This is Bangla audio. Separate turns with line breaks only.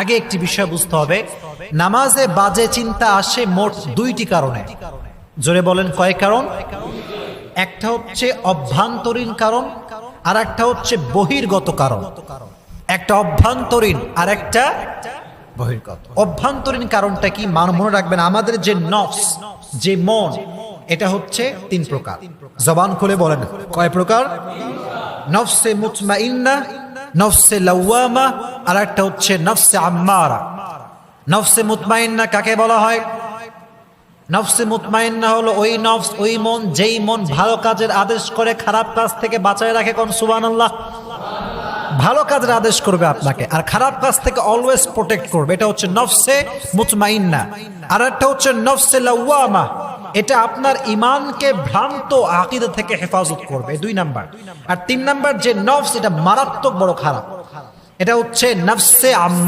আগে একটি বিষয় বুঝতে হবে, নামাজে বাজে চিন্তা আসে মোট দুইটি কারণে। জোরে বলেন কয় কারণ? একটা হচ্ছে অভ্যন্তরীণ কারণ, আর একটা হচ্ছে বহির্গত কারণ। একটা অভ্যন্তরীণ আর একটা বহির্গত। অভ্যন্তরীণ কারণটা কি? মনে রাখবেন, আমাদের যে নফস, যে মন, এটা হচ্ছে তিন প্রকার। জবান খুলে বলেন কয় প্রকার? নফসে মুতমাইন্না, নফসে লাওয়ামা, আর একটা হচ্ছে নফসে আম্মারা। নফসে মুতমাইন্না কাকে বলা হয়? নফসে মুতমাইন্না হলো ওই নফস, ওই মন, যেই মন ভালো কাজের আদেশ করে, খারাপ কাজ থেকে বাঁচায় রাখে। কোন সুবহানাল্লাহ। ভালো কাজের আদেশ করবে আপনাকে, আর খারাপ কাজ থেকে অলওয়েজ প্রোটেক্ট করবে। এটা হচ্ছে নফসে মুতমাইন্না। আর একটা হচ্ছে নফসে লাওয়ামা, এটা আপনার ইমানকে ভ্রান্ত আকীদা থেকে হেফাজত করবে, 2 নাম্বার। আর 3 নাম্বার যে নফস, এটা মারাত্মক বড় খারাপ, এটা হচ্ছে নফসে আম্মারা।